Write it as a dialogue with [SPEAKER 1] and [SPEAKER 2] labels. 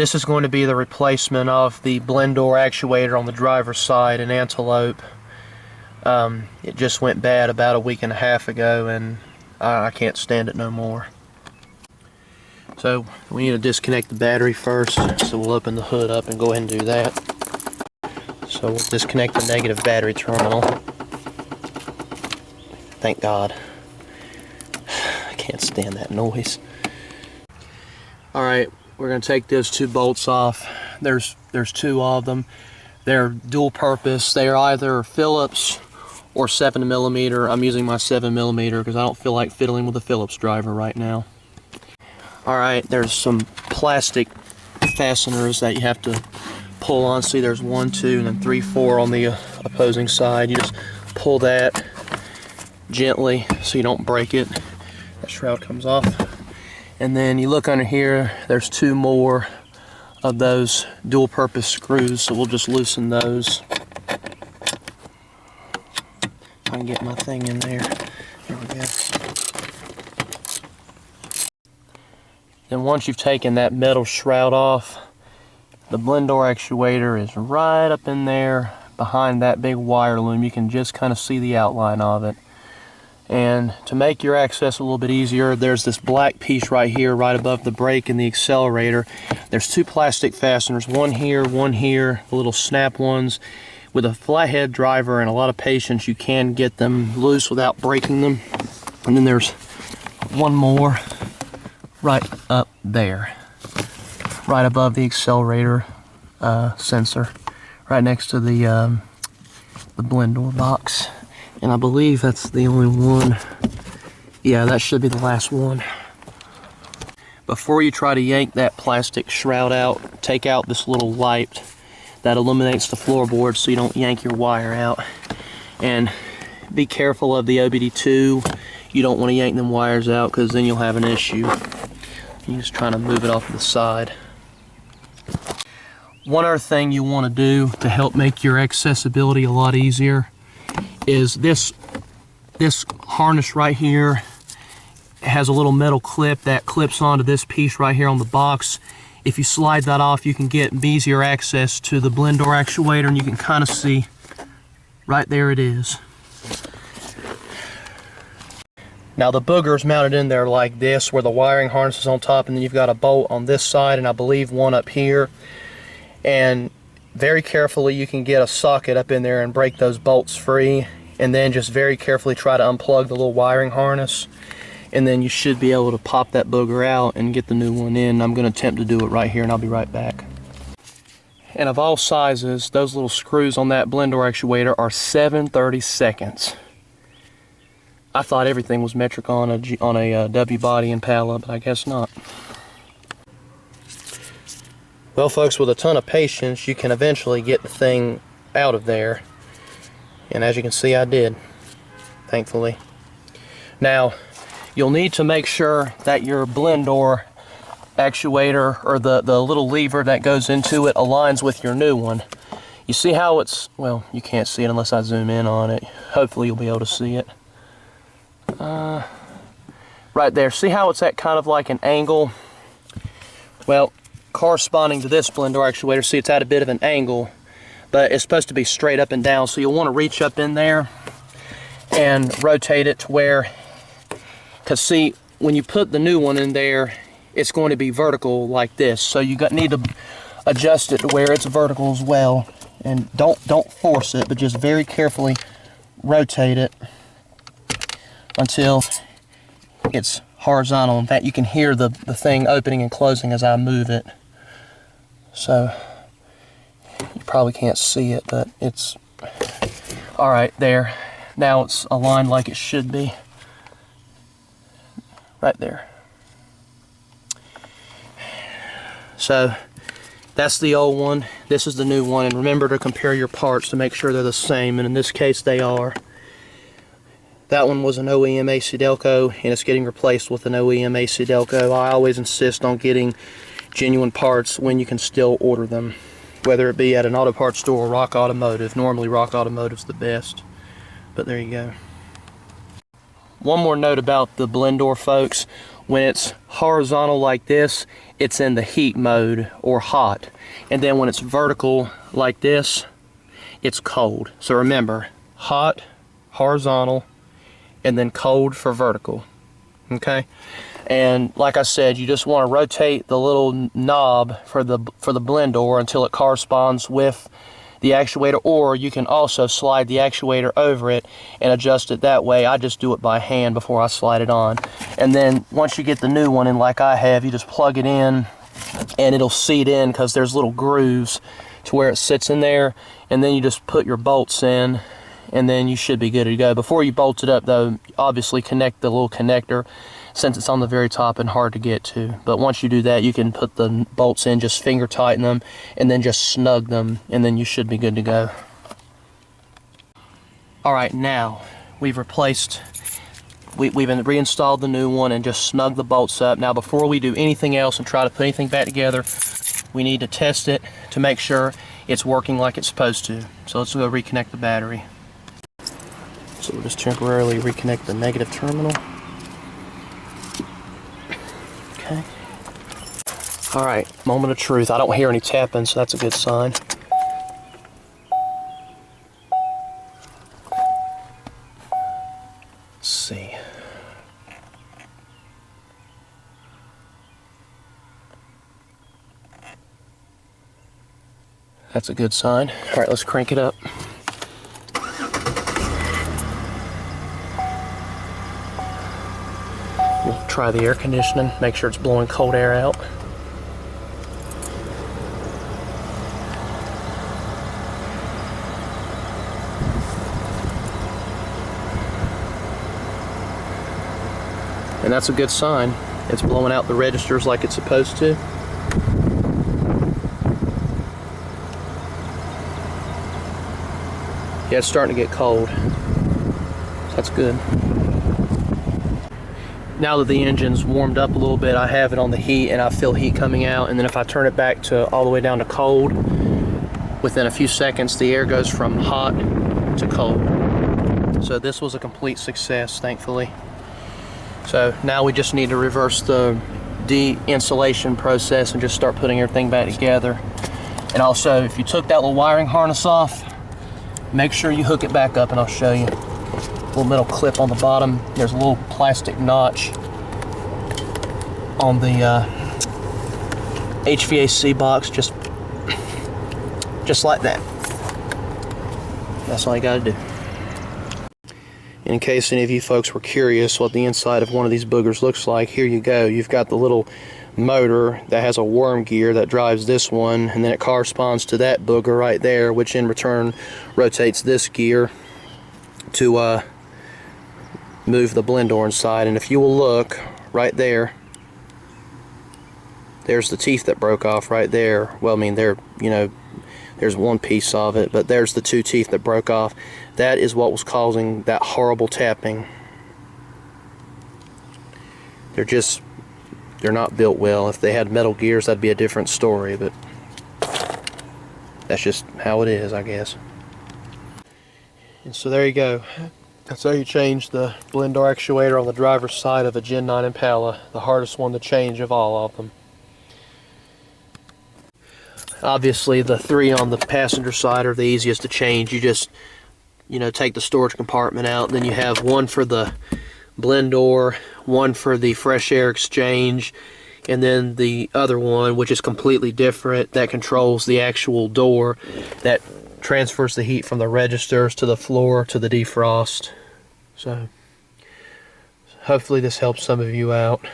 [SPEAKER 1] This is going to be the replacement of the blend door actuator on the driver's side in Antelope. It just went bad about a week and a half ago, and I can't stand it no more. So we need to disconnect the battery first, so we'll open the hood up and go ahead and do that. So we'll disconnect the negative battery terminal. Thank God. I can't stand that noise. Alright, we're going to take those two bolts off. There's two of them. They're dual purpose. They are either Phillips or 7mm. I'm using my 7mm because I don't feel like fiddling with a Phillips driver right now. Alright, there's some plastic fasteners that you have to pull on. See, there's 1, 2, and then 3, 4 on the opposing side. You just pull that gently so you don't break it. That shroud comes off. And then you look under here, there's 2 more of those dual purpose screws, so we'll just loosen those. If I can get my thing in there. There we go. Then once you've taken that metal shroud off, the blend door actuator is right up in there behind that big wire loom. You can just kind of see the outline of it. And to make your access a little bit easier, there's this black piece right here, right above the brake and the accelerator. There's 2 plastic fasteners, one here, the little snap ones. With a flathead driver and a lot of patience, you can get them loose without breaking them. And then there's one more right up there, right above the accelerator sensor, right next to the blend door box. And I believe that's the only one. Yeah, that should be the last one. Before you try to yank that plastic shroud out, take out this little light that illuminates the floorboard so you don't yank your wire out. And be careful of the OBD2. You don't want to yank them wires out because then you'll have an issue. You're just trying to move it off to the side. One other thing you want to do to help make your accessibility a lot easier is this harness right here has a little metal clip that clips onto this piece right here on the box. If you slide that off, you can get easier access to the blend door actuator, and you can kind of see right there it is. Now the booger's mounted in there like this, where the wiring harness is on top, and then you've got a bolt on this side and I believe one up here. And very carefully you can get a socket up in there and break those bolts free, and then just very carefully try to unplug the little wiring harness, and then you should be able to pop that booger out and get the new one in. I'm going to attempt to do it right here, and I'll be right back. And of all sizes, those little screws on that blend door actuator are 7/32. I thought everything was metric on a W body Impala, but I guess not. Well folks, with a ton of patience, you can eventually get the thing out of there. And as you can see, I did, thankfully. Now, you'll need to make sure that your blend door actuator, or the little lever that goes into it, aligns with your new one. You see how it's, well, you can't see it unless I zoom in on it. Hopefully you'll be able to see it. Right there, see how it's at kind of like an angle? Well, corresponding to this blend door actuator, see it's at a bit of an angle, but it's supposed to be straight up and down, so you'll want to reach up in there and rotate it to where, because see, when you put the new one in there, it's going to be vertical like this, so you need to adjust it to where it's vertical as well. And don't force it, but just very carefully rotate it until it's horizontal. In fact, you can hear the thing opening and closing as I move it. So you probably can't see it, but it's all right there. Now it's aligned like it should be. Right there. So that's the old one. This is the new one, and remember to compare your parts to make sure they're the same, and in this case they are. That one was an OEM AC Delco, and it's getting replaced with an OEM AC Delco. I always insist on getting genuine parts when you can still order them, whether it be at an auto parts store or Rock Automotive. Normally Rock Automotive's the best, but there you go. One more note about the blend door, folks. When it's horizontal like this, it's in the heat mode or hot. And then when it's vertical like this, it's cold. So remember, hot, horizontal, and then cold for vertical. Okay? And like I said, you just want to rotate the little knob for the blend door until it corresponds with the actuator, or you can also slide the actuator over it and adjust it that way. I just do it by hand before I slide it on. And then once you get the new one in like I have, you just plug it in and it'll seat in because there's little grooves to where it sits in there, and then you just put your bolts in and then you should be good to go. Before you bolt it up though, obviously connect the little connector since it's on the very top and hard to get to. But once you do that, you can put the bolts in, just finger tighten them, and then just snug them, and then you should be good to go. Alright, now we've reinstalled the new one and just snug the bolts up. Now before we do anything else and try to put anything back together, we need to test it to make sure it's working like it's supposed to. So let's go reconnect the battery. So we'll just temporarily reconnect the negative terminal. Okay. Alright, moment of truth. I don't hear any tapping, so that's a good sign. Let's see. That's a good sign. Alright, let's crank it up. We'll try the air conditioning, make sure it's blowing cold air out. And that's a good sign. It's blowing out the registers like it's supposed to. Yeah, it's starting to get cold. So that's good. Now that the engine's warmed up a little bit, I have it on the heat and I feel heat coming out, and then if I turn it back to all the way down to cold, within a few seconds the air goes from hot to cold. So this was a complete success, thankfully. So now we just need to reverse the de-insulation process and just start putting everything back together. And also, if you took that little wiring harness off, make sure you hook it back up, and I'll show you. Little metal clip on the bottom. There's a little plastic notch on the HVAC box, just like that. That's all you gotta do. In case any of you folks were curious what the inside of one of these boogers looks like, here you go. You've got the little motor that has a worm gear that drives this one, and then it corresponds to that booger right there, which in return rotates this gear to move the blend door inside. And if you will look right there, there's the teeth that broke off right there. Well, I mean, they're, you know, there's one piece of it, but there's the two teeth that broke off. That is what was causing that horrible tapping. They're not built well. If they had metal gears, that'd be a different story, but that's just how it is, I guess. And so there you go. That's how you change the blend door actuator on the driver's side of a Gen 9 Impala, the hardest one to change of all of them. Obviously the three on the passenger side are the easiest to change. You just, you know, take the storage compartment out, and then you have one for the blend door, one for the fresh air exchange, and then the other one, which is completely different, that controls the actual door that transfers the heat from the registers to the floor to the defrost. So hopefully this helps some of you out.